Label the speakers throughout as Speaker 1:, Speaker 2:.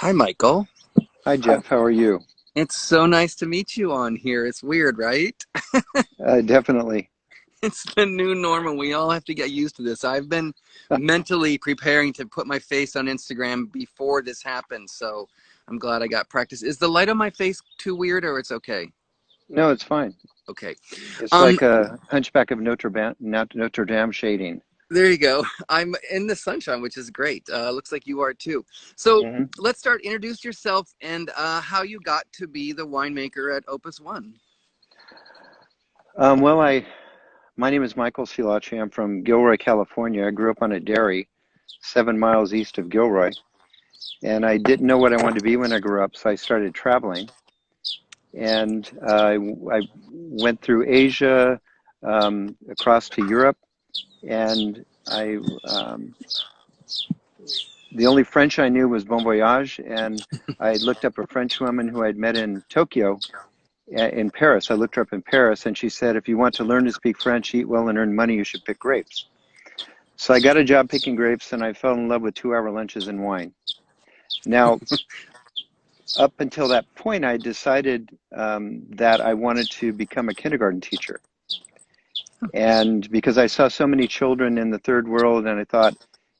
Speaker 1: Hi, Michael.
Speaker 2: Hi, Jeff. How are you?
Speaker 1: It's so nice to meet you on here. It's weird, right?
Speaker 2: Definitely.
Speaker 1: It's the new normal. We all have to get used to this. I've been mentally preparing to put my face on Instagram before this happened, so I'm glad I got practice. Is the light on my face too weird or it's okay?
Speaker 2: No, it's fine.
Speaker 1: Okay.
Speaker 2: It's
Speaker 1: Um,
Speaker 2: like a Hunchback of Notre Dame shading.
Speaker 1: there you go. I'm in the sunshine, which is great. Looks like you are too. So
Speaker 2: hmm
Speaker 1: let's start. Introduce yourself and how you got to be the winemaker at Opus One.
Speaker 2: Well, my name is Michael Silacci. I'm from Gilroy, California. I grew up on a dairy 7 miles east of Gilroy, and I didn't know what I wanted to be when I grew up, so I started traveling. And I went through Asia, across to Europe, and the only French I knew was Bon Voyage, and I looked up a French woman who I'd met in Tokyo, in Paris. I looked her up in Paris, and she said, if you want to learn to speak French, eat well, and earn money, you should pick grapes. So I got a job picking grapes, and I fell in love with 2-hour lunches and wine. Now, up until that point, I decided that I wanted to become a kindergarten teacher. And because I saw so many children in the third world, and I thought,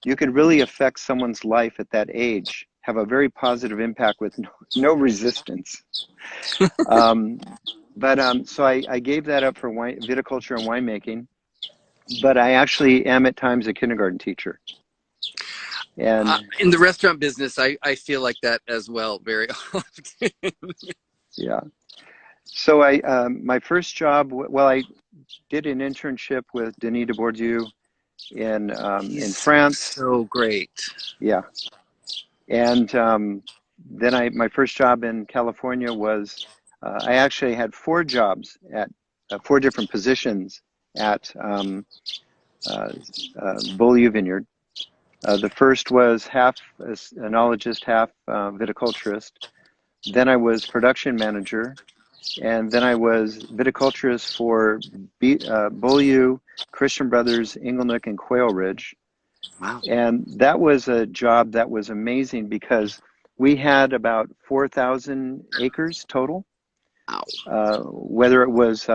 Speaker 2: you could really affect someone's life at that age, have a very positive impact with no resistance. Um, so I gave that up for viticulture and winemaking, but I actually am at times a kindergarten teacher. And
Speaker 1: In the restaurant business, I feel like that as well very often.
Speaker 2: yeah, so my first job, well, I did an internship with Denis de Bourdieu in
Speaker 1: He's
Speaker 2: France.
Speaker 1: so great.
Speaker 2: Yeah, and then my first job in California was I actually had 4 jobs at 4 different positions at uh, Beaulieu Vineyard. The first was half enologist, half viticulturist. Then I was production manager, and then I was viticulturist for Beaulieu, Christian Brothers, Inglenook, and Quail Ridge.
Speaker 1: Wow.
Speaker 2: And that was a job that was amazing because we had about 4,000 acres total,
Speaker 1: Wow.
Speaker 2: whether it was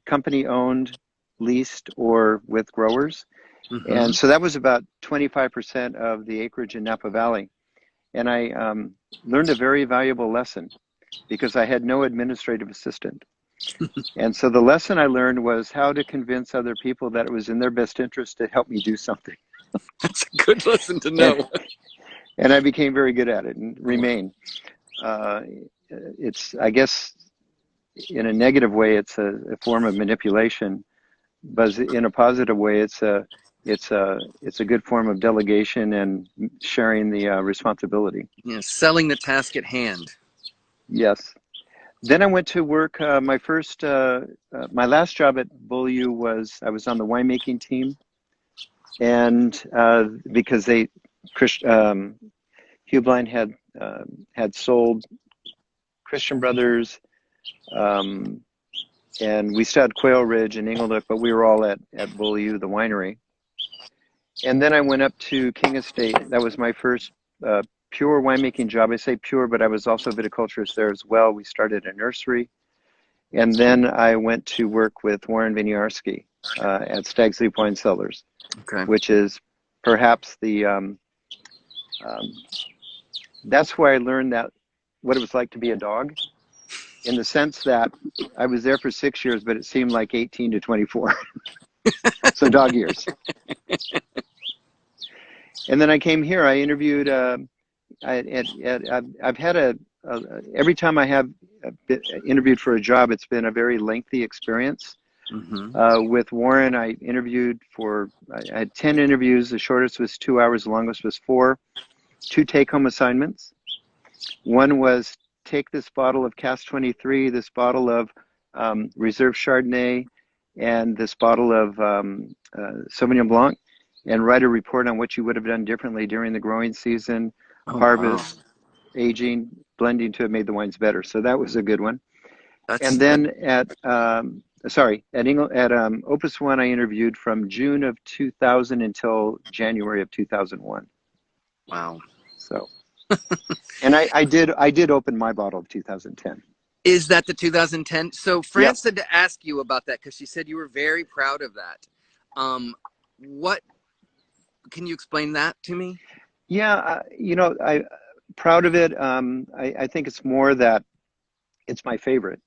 Speaker 2: company owned, leased, or with growers.
Speaker 1: Mm-hmm.
Speaker 2: And so that was about 25% of the acreage in Napa Valley. And I learned a very valuable lesson because I had no administrative assistant. And so the lesson I learned was how to convince other people that it was in their best interest to help me do something.
Speaker 1: That's a good lesson to
Speaker 2: And,
Speaker 1: know.
Speaker 2: and I became very good at it and
Speaker 1: Wow.
Speaker 2: remain. Uh, it's, I guess, in a negative way, it's a form of manipulation, but in a positive way, it's a good form of delegation and sharing the responsibility.
Speaker 1: Yeah, selling the task at hand.
Speaker 2: Yes. Then I went to work. My last job at Beaulieu was I was on the winemaking team, and because Hugh Blind had sold Christian Brothers, um, and we still had Quail Ridge and Inglenook, but we were all at Beaulieu, the winery. And then I went up to King Estate. That was my first pure winemaking job. I say pure, but I was also a viticulturist there as well. We started a nursery. And then I went to work with Warren Winiarski at Stag's Leap Wine Cellars,
Speaker 1: Okay.
Speaker 2: which is perhaps that's where I learned that what it was like to be a dog, in the sense that I was there for 6 years, but it seemed like 18 to 24. So dog years. And then I came here. I interviewed. I've had every time I have interviewed for a job, it's been a very lengthy experience.
Speaker 1: Mm-hmm.
Speaker 2: With Warren, I had 10 interviews. The shortest was 2 hours. The longest was 4. 2 take-home assignments. One was take this bottle of Cask 23, this bottle of Reserve Chardonnay, and this bottle of Sauvignon Blanc, and write a report on what you would have done differently during the growing season,
Speaker 1: Oh, wow.
Speaker 2: harvest, aging, blending to have made the wines better. So that was a good one.
Speaker 1: That's
Speaker 2: And then at Opus One, I interviewed from June of 2000 until January of 2001.
Speaker 1: wow.
Speaker 2: So And I did open my bottle of 2010.
Speaker 1: Is that the 2010? So
Speaker 2: Yep.
Speaker 1: France said to ask you about that because she said you were very proud of that. What can you explain that to me?
Speaker 2: Yeah, I proud of it. I think it's more that it's my favorite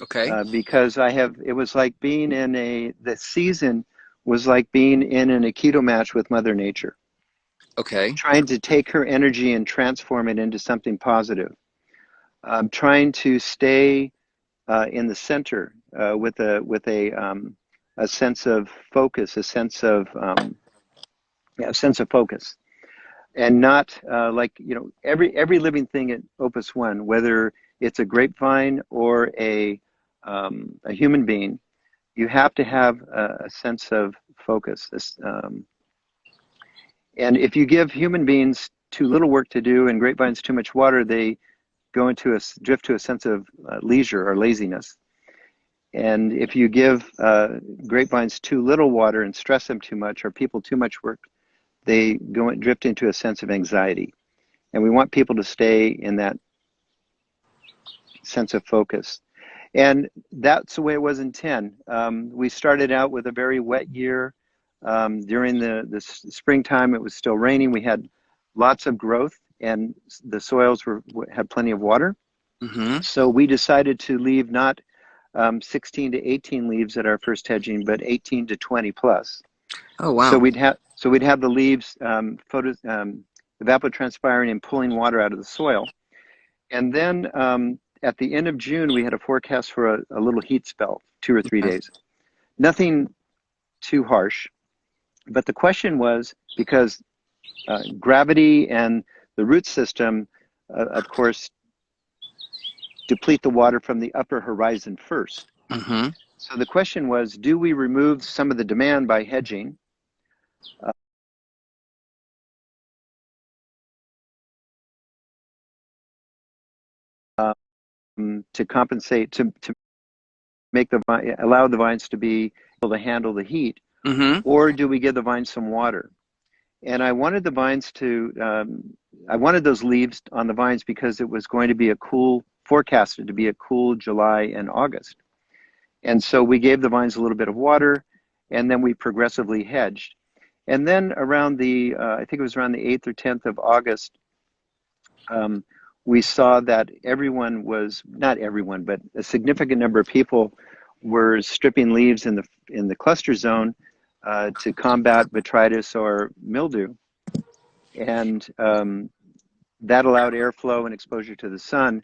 Speaker 1: Okay.
Speaker 2: because it was like being the season was like being in an Aikido match with Mother Nature,
Speaker 1: Okay.
Speaker 2: trying to take her energy and transform it into something positive. Trying to stay in the center with a sense of focus, a sense of focus, and not like every living thing at Opus One, whether it's a grapevine or a human being, you have to have a sense of focus. And if you give human beings too little work to do and grapevines too much water, they drift to a sense of leisure or laziness. And if you give grapevines too little water and stress them too much, or people too much work, they go and drift into a sense of anxiety. And we want people to stay in that sense of focus. And that's the way it was in 10. We started out with a very wet year. During the springtime, it was still raining. We had lots of growth, and the soils had plenty of water.
Speaker 1: Mm-hmm.
Speaker 2: So we decided to leave not 16 to 18 leaves at our first hedging, but 18 to 20 plus.
Speaker 1: Oh,
Speaker 2: So
Speaker 1: wow.
Speaker 2: we'd have the leaves evapotranspiring and pulling water out of the soil. And then at the end of June, we had a forecast for a little heat spell, 2 or 3 days. Nothing too harsh, but the question was because gravity and the root system, of course, deplete the water from the upper horizon first.
Speaker 1: Mm-hmm.
Speaker 2: So the question was, do we remove some of the demand by hedging? To compensate to allow the vines to be able to handle the heat,
Speaker 1: Mm-hmm.
Speaker 2: or do we give the vines some water? And I wanted those leaves on the vines because it was going to be forecasted to be a cool July and August. And so we gave the vines a little bit of water, and then we progressively hedged. And then I think it was around the 8th or 10th of August, we saw that not everyone, but a significant number of people were stripping leaves in the cluster zone to combat botrytis or mildew. And that allowed airflow and exposure to the sun.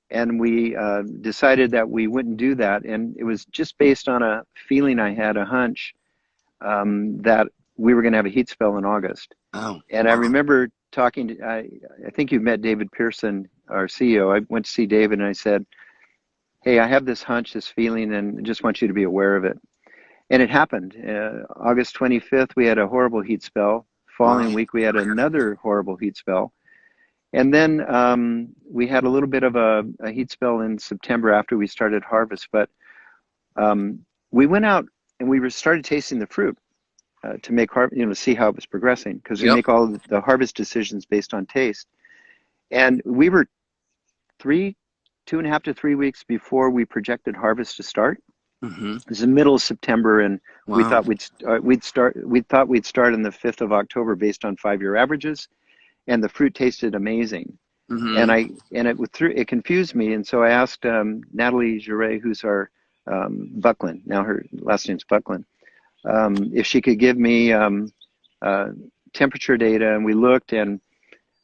Speaker 2: And we decided that we wouldn't do that. And it was just based on a feeling I had, a hunch, that we were going to have a heat spell in August.
Speaker 1: Oh,
Speaker 2: And I
Speaker 1: wow.
Speaker 2: remember I think you met David Pearson, our CEO. I went to see David and I said, hey, I have this hunch, this feeling, and I just want you to be aware of it. And it happened. August 25th, we had a horrible heat spell.
Speaker 1: Wow.
Speaker 2: Following week, we had another horrible heat spell. And then we had a little bit of a heat spell in September after we started harvest. But we went out and we started tasting the fruit to see how it was progressing, because we
Speaker 1: Yep.
Speaker 2: make all the harvest decisions based on taste. And we were 2.5 to 3 weeks before we projected harvest to start.
Speaker 1: Mm-hmm.
Speaker 2: It was the middle of September, and we
Speaker 1: Wow.
Speaker 2: thought we'd start on the 5th of October based on 5-year averages, and the fruit tasted amazing.
Speaker 1: Mm-hmm.
Speaker 2: And it confused me, and so I asked Natalie Giray, who's our Buckland, now her last name's Buckland, if she could give me temperature data, and we looked, and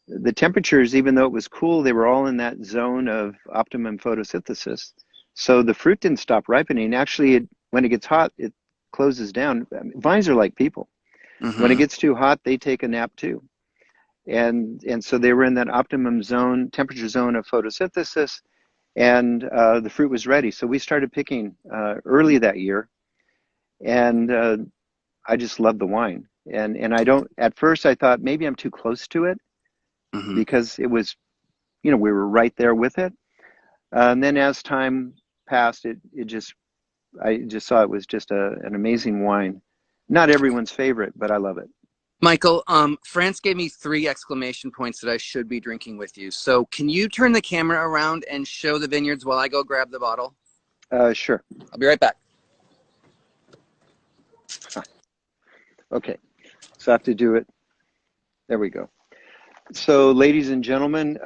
Speaker 2: the temperatures, even though it was cool, they were all in that zone of optimum photosynthesis. So the fruit didn't stop ripening. Actually, when it gets hot, it closes down. Vines are like people. When it
Speaker 1: Mm-hmm.
Speaker 2: gets too hot, they take a nap too. And so they were in that optimum temperature zone of photosynthesis, and the fruit was ready. So we started picking early that year, and I just loved the wine. And I don't. At first, I thought maybe I'm too close to it
Speaker 1: Mm-hmm.
Speaker 2: because it was, we were right there with it. And then as time passed, I just saw it was just an amazing wine. Not everyone's favorite, but I love it.
Speaker 1: Michael, France gave me 3 exclamation points that I should be drinking with you. So can you turn the camera around and show the vineyards while I go grab the bottle?
Speaker 2: Sure.
Speaker 1: I'll be right back.
Speaker 2: Okay. So I have to do it. There we go. So, ladies and gentlemen,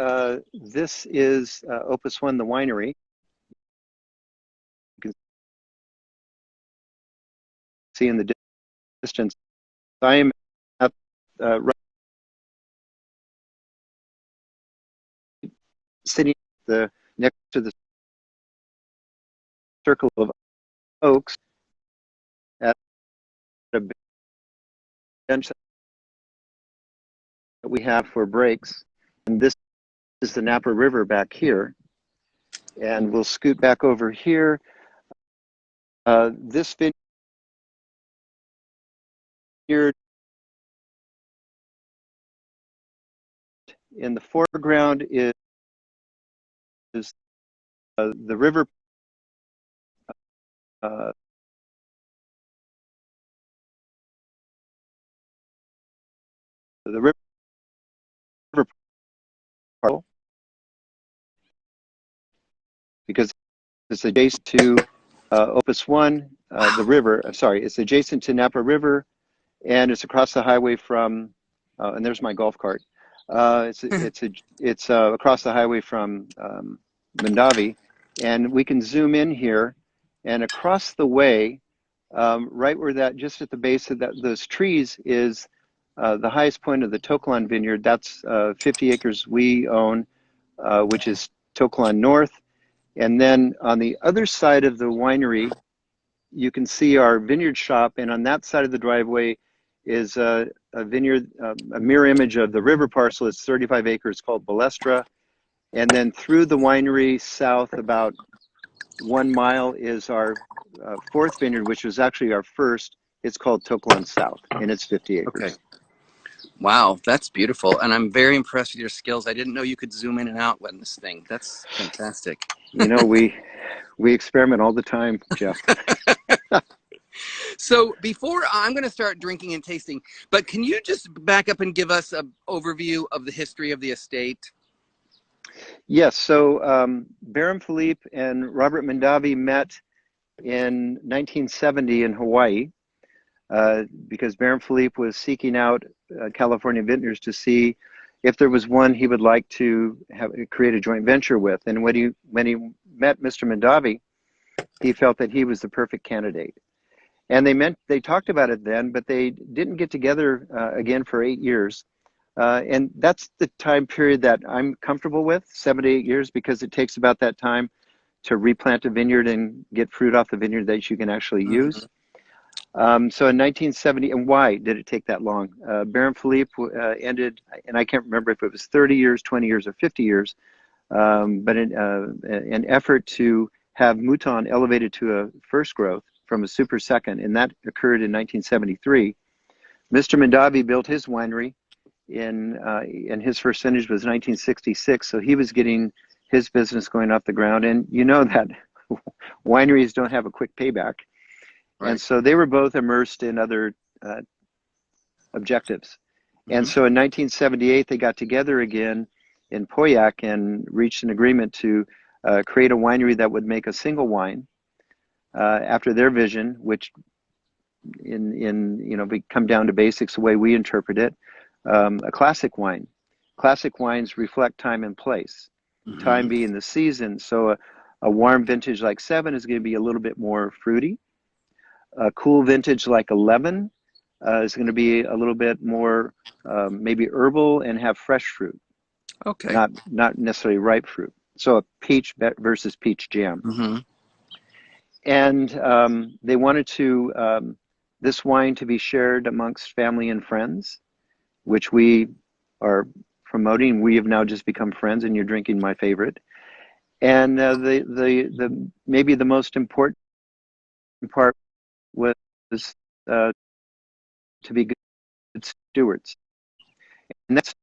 Speaker 2: this is Opus One, the winery. You can see in the distance. I am at, right, sitting next to the circle of oaks at a bench that we have for breaks. And this is the Napa River back here. And we'll scoot back over here. This vineyard in the foreground is the river, uh, the river parcel, because it's adjacent to Opus One, the river. Sorry, it's adjacent to Napa River, and it's across the highway from. And there's my golf cart. It's across the highway from Mondavi, and we can zoom in here, and across the way, right where that, just at the base of those trees is the highest point of the Tokelon Vineyard. That's 50 acres we own, which is Tokelon North. And then on the other side of the winery, you can see our vineyard shop, and on that side of the driveway is a vineyard, a mirror image of the river parcel. It's 35 acres called Balestra. And then through the winery south about 1 mile is our fourth vineyard, which was actually our first. It's called Tokelon South, and it's 50 acres.
Speaker 1: Okay. Wow, that's beautiful. And I'm very impressed with your skills. I didn't know you could zoom in and out on this thing. That's fantastic.
Speaker 2: You know, we experiment all the time, Jeff.
Speaker 1: So before I'm going to start drinking and tasting, but can you just back up and give us an overview of the history of the estate?
Speaker 2: Yes, so Baron Philippe and Robert Mondavi met in 1970 in Hawaii because Baron Philippe was seeking out California vintners to see if there was one he would like to create a joint venture with. And when he met Mr. Mondavi, he felt that he was the perfect candidate. And they talked about it then, but they didn't get together again for 8 years. And that's the time period that I'm comfortable with, 7 to 8 years, because it takes about that time to replant a vineyard and get fruit off the vineyard that you can actually use. So in 1970, and why did it take that long? Baron Philippe ended, and I can't remember if it was 30 years, 20 years, or 50 years, but an effort to have Mouton elevated to a first growth from a super second, and that occurred in 1973. Mr. Mondavi built his winery and his first vintage was 1966, so he was getting his business going off the ground. And you know that wineries don't have a quick payback. Right. And so they were both immersed in other objectives. And so in 1978, they got together again in Pauillac and reached an agreement to create a winery that would make a single wine after their vision, which if we come down to basics, the way we interpret it, a classic wine. Classic wines reflect time and place, time being the season. So a warm vintage like 7 is going to be a little bit more fruity. A cool vintage like 11 is going to be a little bit more maybe herbal and have fresh fruit. Okay. Not necessarily ripe fruit. So a peach versus peach jam. And they wanted to this wine to be shared amongst family and friends, which we are promoting. We have now just become friends, and you're drinking my favorite. And the maybe the most important part was to be good stewards, and that's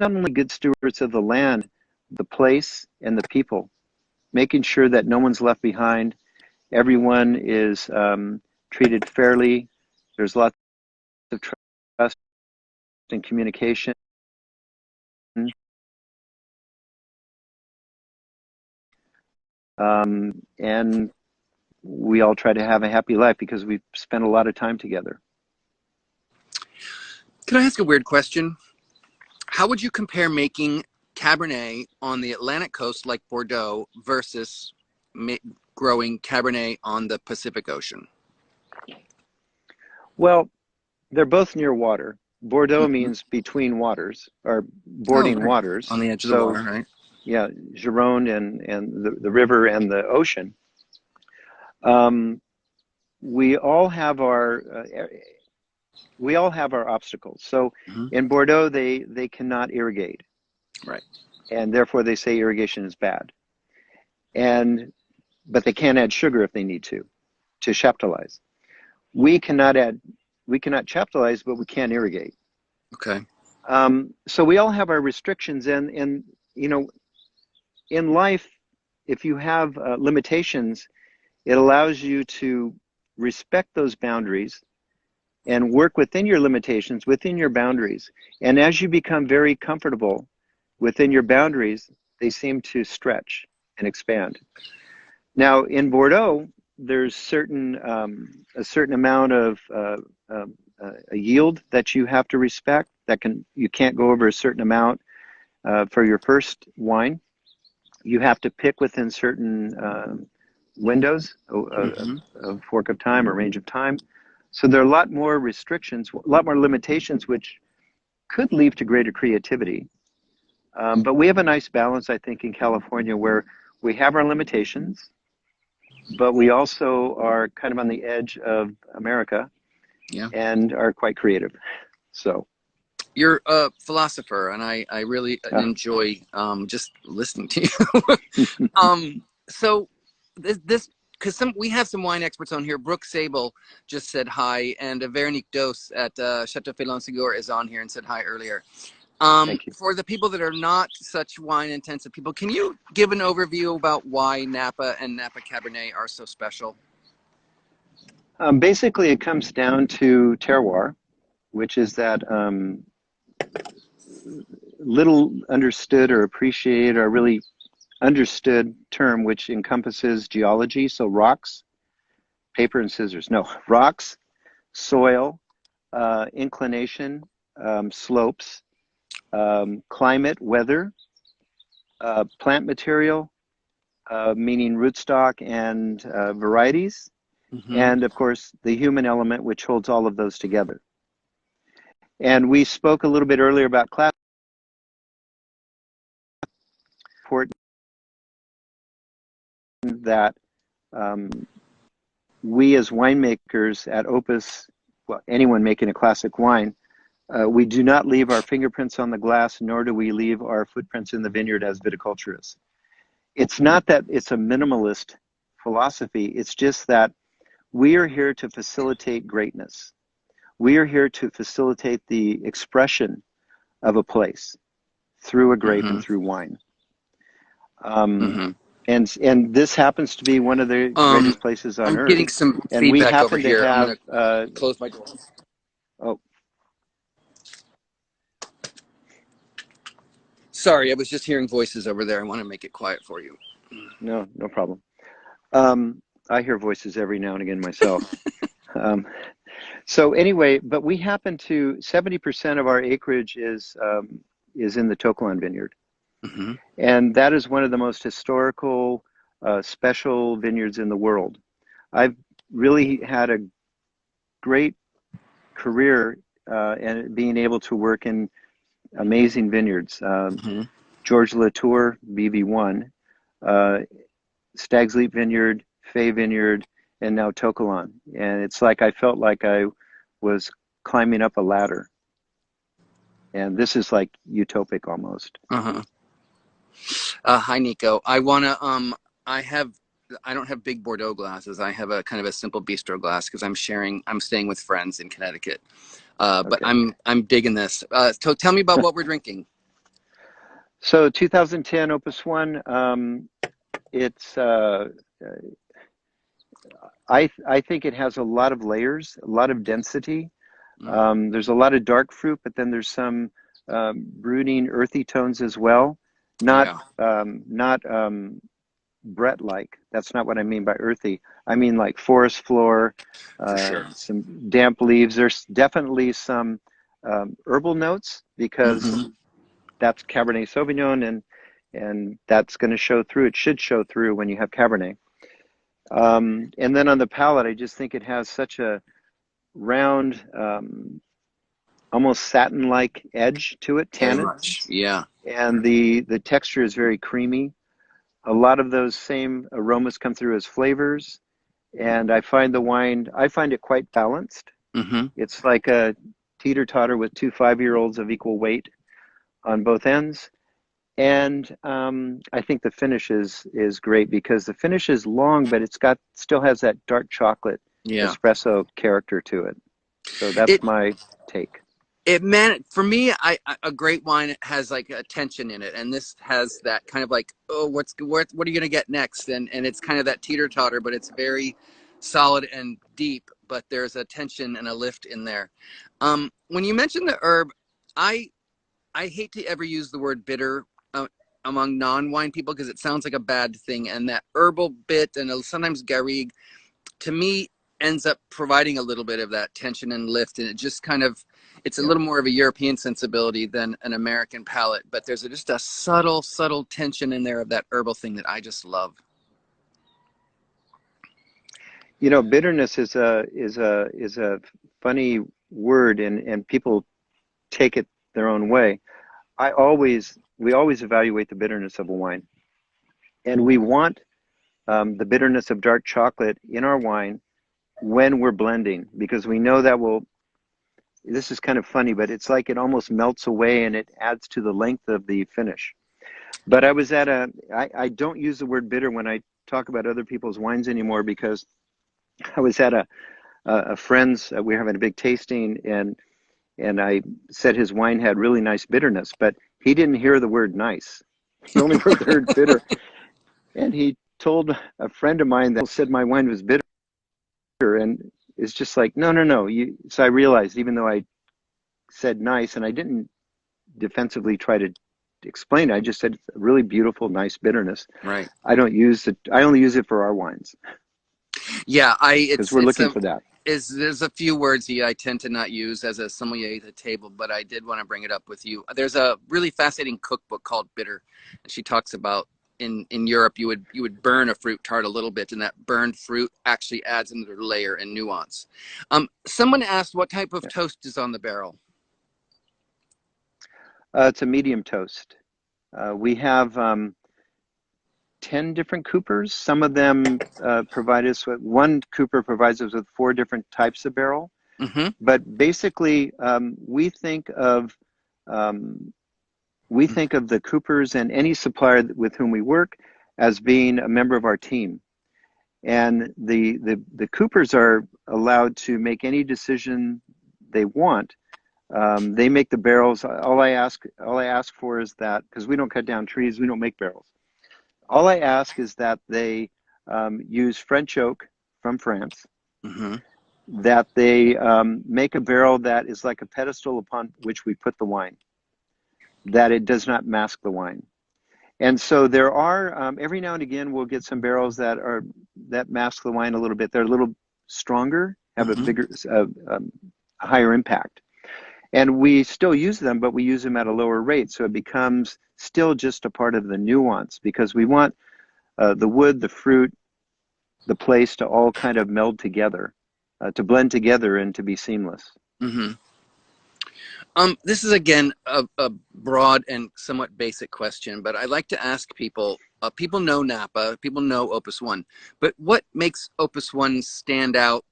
Speaker 2: not only good stewards of the land, the place, and the people, making sure that no one's left behind. Everyone is treated fairly. There's lots of trust in communication. And we all try to have a happy life because we've spent a lot of time together.
Speaker 1: Can I ask a weird question? How would you compare making Cabernet on the Atlantic coast like Bordeaux versus growing Cabernet on the Pacific Ocean?
Speaker 2: Well, they're both near water. Bordeaux means between waters, or bordering
Speaker 1: right.
Speaker 2: waters.
Speaker 1: On the edge of the water, right?
Speaker 2: Yeah, Gironde and the river and the ocean. We all have our obstacles. So in Bordeaux, they cannot irrigate,
Speaker 1: right?
Speaker 2: And therefore they say irrigation is bad. But they can add sugar if they need to chaptalize. We cannot chaptalize, but we can irrigate.
Speaker 1: Okay.
Speaker 2: So we all have our restrictions, and you know, in life, if you have limitations, it allows you to respect those boundaries and work within your limitations, within your boundaries. And as you become very comfortable within your boundaries, they seem to stretch and expand. Now, in Bordeaux, there's a certain amount of a yield that you have to respect. You can't go over a certain amount for your first wine. You have to pick within certain windows, a fork of time or range of time. So there are a lot more restrictions, a lot more limitations, which could lead to greater creativity. But we have a nice balance, I think, in California, where we have our limitations, but we also are kind of on the edge of America, and are quite creative. So
Speaker 1: you're a philosopher, and I really enjoy just listening to you. So this because we have some wine experts on here. Brooke Sable just said hi, and Veronique Dose at Chateau Félon Ségur is on here and said hi earlier. For the people that are not such wine intensive people, can you give an overview about why Napa and Napa Cabernet are so special?
Speaker 2: Basically, it comes down to terroir, which is that little understood or appreciated or really understood term, which encompasses geology, so rocks, paper and scissors. No, rocks, soil, inclination, slopes, climate, weather, plant material, meaning rootstock and varieties, and of course the human element, which holds all of those together. And we spoke a little bit earlier about class. Important that we as winemakers at Opus, well, anyone making a classic wine, we do not leave our fingerprints on the glass, nor do we leave our footprints in the vineyard as viticulturists. It's not that it's a minimalist philosophy, it's just that we are here to facilitate greatness. We are here to facilitate the expression of a place through a grape and through wine. And this happens to be one of the greatest places on earth.
Speaker 1: I'm getting some
Speaker 2: and
Speaker 1: feedback
Speaker 2: we happen
Speaker 1: over
Speaker 2: to
Speaker 1: here.
Speaker 2: have,
Speaker 1: I'm going to close my door.
Speaker 2: Oh.
Speaker 1: Sorry, I was just hearing voices over there. I want to make it quiet for you.
Speaker 2: No problem. I hear voices every now and again myself. So anyway, but we happen to, 70% of our acreage is in the Tokelon vineyard. And that is one of the most historical, special vineyards in the world. I've really had a great career and being able to work in amazing vineyards. George Latour, BB1, Stag's Leap Vineyard, Fay Vineyard, and now Tokelon. And it's like I felt like I was climbing up a ladder. And this is like utopic almost.
Speaker 1: Hi, Nico. I want to, I don't have big Bordeaux glasses. I have a kind of a simple bistro glass because I'm staying with friends in Connecticut. But I'm digging this. So tell me about what we're drinking.
Speaker 2: So 2010 Opus 1, it's, I think it has a lot of layers, a lot of density.
Speaker 1: Mm.
Speaker 2: There's a lot of dark fruit, but then there's some brooding, earthy tones as well. Not
Speaker 1: Yeah,
Speaker 2: not Brett-like. That's not what I mean by earthy. I mean like forest floor,
Speaker 1: for sure.
Speaker 2: some damp leaves. There's definitely some herbal notes because
Speaker 1: Hmm.
Speaker 2: that's Cabernet Sauvignon, and that's going to show through. It should show through when you have Cabernet. And then on the palate, I just think it has such a round, almost satin-like edge to it,
Speaker 1: Very
Speaker 2: tannin,
Speaker 1: much. Yeah.
Speaker 2: and the texture is very creamy. A lot of those same aromas come through as flavors, and I find it quite balanced.
Speaker 1: Hmm.
Speaker 2: It's like a teeter-totter with two 5-year-olds of equal weight on both ends. And I think the finish is great because the finish is long, but it's got still has that dark chocolate
Speaker 1: Yeah.
Speaker 2: espresso character to it. So that's
Speaker 1: It
Speaker 2: my take.
Speaker 1: it man for me, a great wine has like a tension in it, and this has that kind of like, oh, what are you gonna get next? And it's kind of that teeter totter, but it's very solid and deep. But there's a tension and a lift in there. When you mentioned the herb, I I hate to ever use the word bitter among non-wine people because it sounds like a bad thing, and that herbal bit and sometimes garrigue to me ends up providing a little bit of that tension and lift, and it just kind of it's a
Speaker 2: Yeah.
Speaker 1: little more of a European sensibility than an American palate, but there's just a subtle tension in there of that herbal thing that I just love.
Speaker 2: You know, bitterness is a funny word, and people take it their own way. We always evaluate the bitterness of a wine, and we want the bitterness of dark chocolate in our wine when we're blending because we know that will. This is kind of funny, but it's like it almost melts away and it adds to the length of the finish. But I don't use the word bitter when I talk about other people's wines anymore because I was at a friend's, we were having a big tasting, and I said his wine had really nice bitterness, but he didn't hear the word nice. He only heard the word bitter. And he told a friend of mine that said my wine was bitter, and it's just like, no, no, no. So I realized, even though I said nice, and I didn't defensively try to explain it, I just said it's a really beautiful, nice bitterness.
Speaker 1: Right.
Speaker 2: I don't use it. I only use it for our wines
Speaker 1: Yeah, I
Speaker 2: because we're
Speaker 1: it's
Speaker 2: looking
Speaker 1: a
Speaker 2: for that.
Speaker 1: is there's a few words I tend to not use as a sommelier at the table, but I did want to bring it up with you. There's a really fascinating cookbook called Bitter, and she talks about in Europe you would burn a fruit tart a little bit, and that burned fruit actually adds another layer and nuance. Someone asked what type of
Speaker 2: Yeah.
Speaker 1: toast is on the barrel.
Speaker 2: It's a medium toast. We have 10 different coopers. Some of them provide us with, one cooper provides us with 4 different types of barrel.
Speaker 1: Mm-hmm.
Speaker 2: But basically, um, we think of the coopers and any supplier with whom we work as being a member of our team. And the coopers are allowed to make any decision they want. They make the barrels. All I ask for is that, because we don't cut down trees, we don't make barrels. All I ask is that they use French oak from France,
Speaker 1: Mm-hmm.
Speaker 2: that they make a barrel that is like a pedestal upon which we put the wine, that it does not mask the wine. And so there are, every now and again, we'll get some barrels that mask the wine a little bit. They're a little stronger, have a
Speaker 1: Mm-hmm.
Speaker 2: bigger, higher impact. And we still use them, but we use them at a lower rate. So it becomes still just a part of the nuance because we want the wood, the fruit, the place to all kind of meld together, to blend together and to be seamless.
Speaker 1: Mm-hmm. This is again a broad and somewhat basic question, but I like to ask people. People know Napa, people know Opus One, but what makes Opus One stand out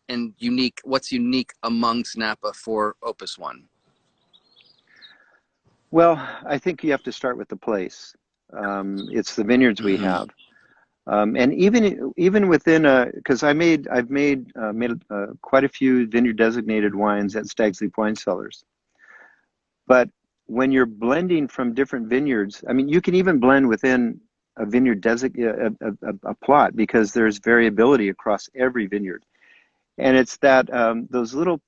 Speaker 1: and unique? What's unique amongst Napa for Opus One?
Speaker 2: Well, I think you have to start with the place. It's the vineyards we
Speaker 1: Mm-hmm.
Speaker 2: have. And even within because I've made quite a few vineyard designated wines at Stag's Leap Wine Cellars. But when you're blending from different vineyards, I mean, you can even blend within a vineyard a plot because there's variability across every vineyard. And it's that those little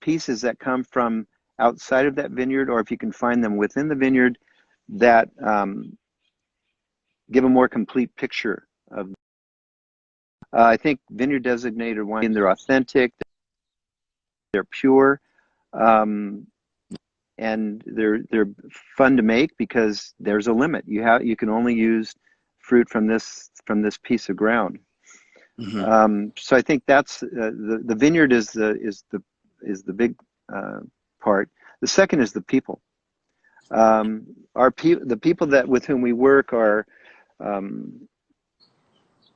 Speaker 2: pieces that come from outside of that vineyard, or if you can find them within the vineyard, that give a more complete picture of. I think vineyard designated wine, they're authentic, they're pure, and they're fun to make because there's a limit. You can only use fruit from this piece of ground.
Speaker 1: Mm-hmm.
Speaker 2: So I think that's the vineyard is the big part. The second is the people. The people that with whom we work are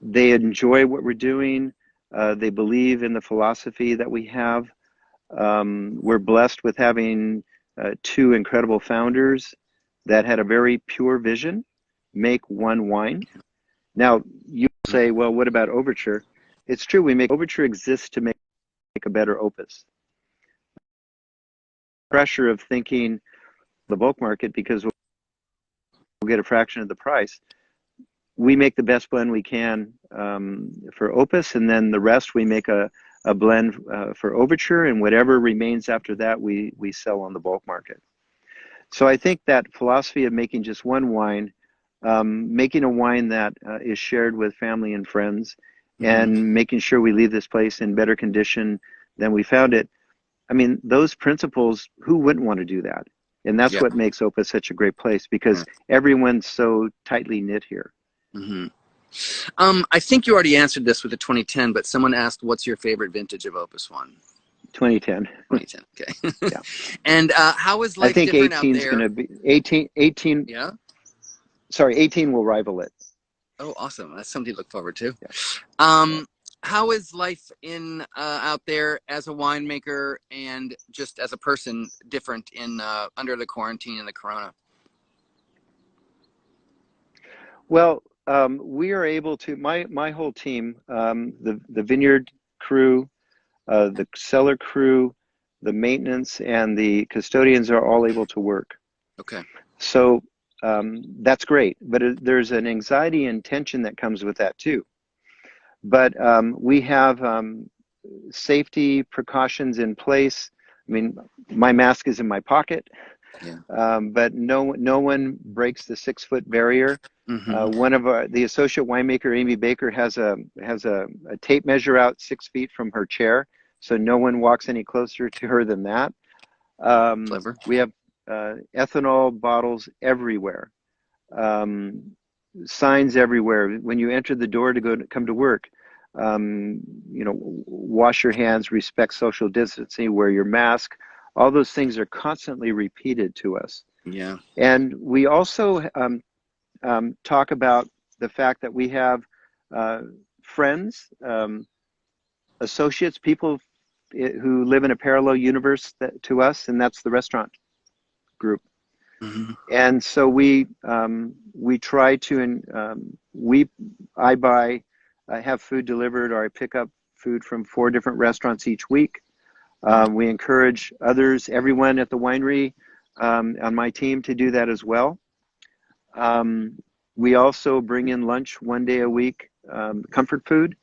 Speaker 2: they enjoy what we're doing. They believe in the philosophy that we have. We're blessed with having two incredible founders that had a very pure vision, make one wine. Now, you say, well, what about Overture? It's true, Overture exists to make a better Opus. Pressure of thinking the bulk market because we'll get a fraction of the price. We make the best blend we can for Opus, and then the rest we make a blend for Overture, and whatever remains after that we sell on the bulk market. So I think that philosophy of making just one wine, making a wine that is shared with family and friends, and making sure we leave this place in better condition than we found it. I mean, those principles, who wouldn't want to do that? And that's what makes Opus such a great place, because everyone's so tightly knit here.
Speaker 1: I think you already answered this with the 2010, but someone asked, what's your favorite vintage of Opus One?
Speaker 2: 2010.
Speaker 1: 2010, okay.
Speaker 2: Yeah.
Speaker 1: And how is life different out there? I think
Speaker 2: 18 is going to be 18.
Speaker 1: Yeah.
Speaker 2: Sorry, 18 will rival it.
Speaker 1: Oh, awesome! That's something to look forward to.
Speaker 2: Yeah.
Speaker 1: How is life out there as a winemaker and just as a person different in under the quarantine and the corona?
Speaker 2: Well, we are able to. My whole team, the vineyard crew, the cellar crew, the maintenance, and the custodians are all able to work.
Speaker 1: Okay.
Speaker 2: So that's great, but there's an anxiety and tension that comes with that too. But we have safety precautions in place. I mean, my mask is in my pocket, but no one breaks the 6-foot barrier. One of the associate winemaker, Amy Baker, has a tape measure out 6 feet from her chair, so no one walks any closer to her than that.
Speaker 1: Clever.
Speaker 2: We have ethanol bottles everywhere, signs everywhere. When you enter the door to come to work, wash your hands, respect social distancing, wear your mask. All those things are constantly repeated to us.
Speaker 1: Yeah.
Speaker 2: And we also talk about the fact that we have friends, associates, people who live in a parallel universe to us, and that's the restaurant group. And so we try to, I have food delivered, or I pick up food from 4 different restaurants each week. We encourage everyone at the winery on my team to do that as well. We also bring in lunch 1 day a week, comfort food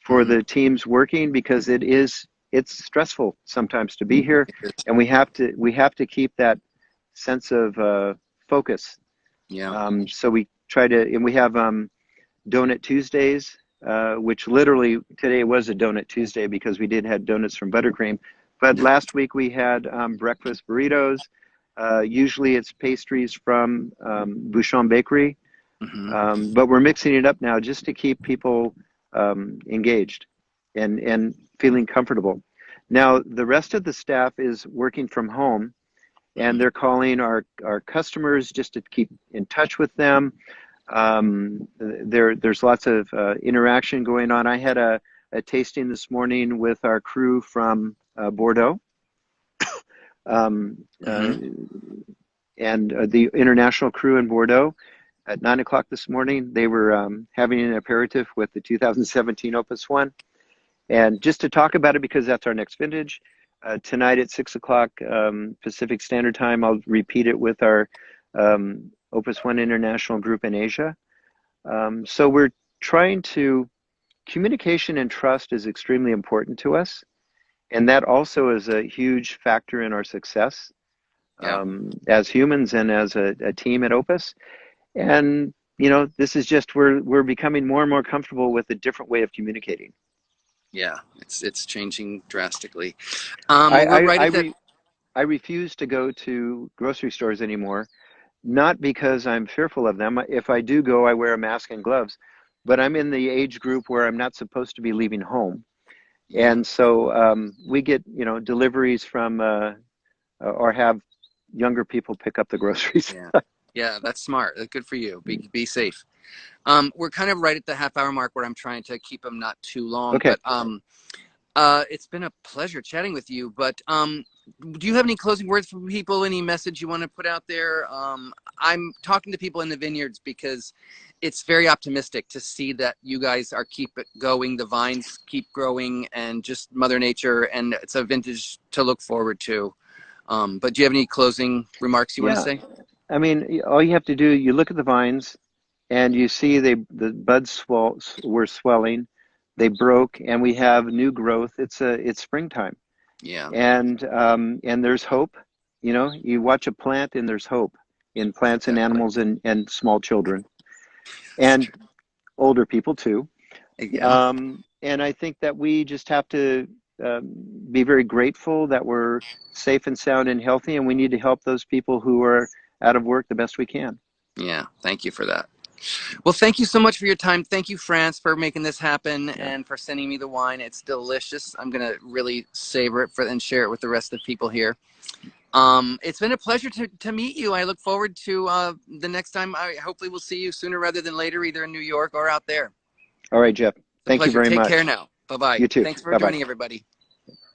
Speaker 2: for the teams working, because it's stressful sometimes to be here, and we have to keep that sense of focus. So we try to, and we have Donut Tuesdays, which literally today was a Donut Tuesday because we did have donuts from Buttercream, but last week we had breakfast burritos. Usually it's pastries from Bouchon Bakery, but we're mixing it up now just to keep people engaged and feeling comfortable. Now the rest of the staff is working from home, and they're calling our customers just to keep in touch with them. There's lots of interaction going on. I had a tasting this morning with our crew from Bordeaux, and the international crew in Bordeaux. At 9 o'clock this morning, they were having an aperitif with the 2017 Opus One, and just to talk about it because that's our next vintage. Tonight at 6 o'clock Pacific Standard Time, I'll repeat it with our Opus One International group in Asia. So we're trying to, communication and trust is extremely important to us. And that also is a huge factor in our success
Speaker 1: Yeah.
Speaker 2: as humans and as a team at Opus. And this is just we're becoming more and more comfortable with a different way of communicating.
Speaker 1: Yeah. It's changing drastically.
Speaker 2: I
Speaker 1: We're
Speaker 2: I
Speaker 1: right
Speaker 2: I,
Speaker 1: at that.
Speaker 2: re, I refuse to go to grocery stores anymore, not because I'm fearful of them. If I do go, I wear a mask and gloves, but I'm in the age group where I'm not supposed to be leaving home.
Speaker 1: Yeah.
Speaker 2: And so we get, deliveries from or have younger people pick up the groceries.
Speaker 1: Yeah. Yeah. That's smart. Good for you. Be safe. We're kind of right at the half hour mark where I'm trying to keep them not too long,
Speaker 2: Okay.
Speaker 1: but it's been a pleasure chatting with you. But do you have any closing words for people? Any message you want to put out there? I'm talking to people in the vineyards because it's very optimistic to see that you guys are keep it going, the vines keep growing, and just Mother Nature, and it's a vintage to look forward to. But do you have any closing remarks you want to
Speaker 2: Yeah.
Speaker 1: say?
Speaker 2: I mean, all you have to do, you look at the vines and you see the buds were swelling, they broke, and we have new growth. It's springtime,
Speaker 1: Yeah,
Speaker 2: and there's hope. You watch a plant and there's hope in plants and
Speaker 1: exactly.
Speaker 2: animals and small children
Speaker 1: It's
Speaker 2: and
Speaker 1: true.
Speaker 2: older people too.
Speaker 1: Yeah,
Speaker 2: And I think that we just have to be very grateful that we're safe and sound and healthy, and we need to help those people who are out of work the best we can.
Speaker 1: yeah. Thank you for that. Well, thank you so much for your time. Thank you, France, for making this happen
Speaker 2: Yeah.
Speaker 1: and for sending me the wine. It's delicious. I'm gonna really savor it and share it with the rest of the people here. It's been a pleasure to meet you. I look forward to the next time. I hopefully will see you sooner rather than later, either in New York or out there.
Speaker 2: All right, Jeff.
Speaker 1: It's a
Speaker 2: Thank you
Speaker 1: pleasure.
Speaker 2: very
Speaker 1: Take care
Speaker 2: much.
Speaker 1: now. Bye bye.
Speaker 2: You too.
Speaker 1: Thanks for
Speaker 2: Bye bye.
Speaker 1: joining, everybody.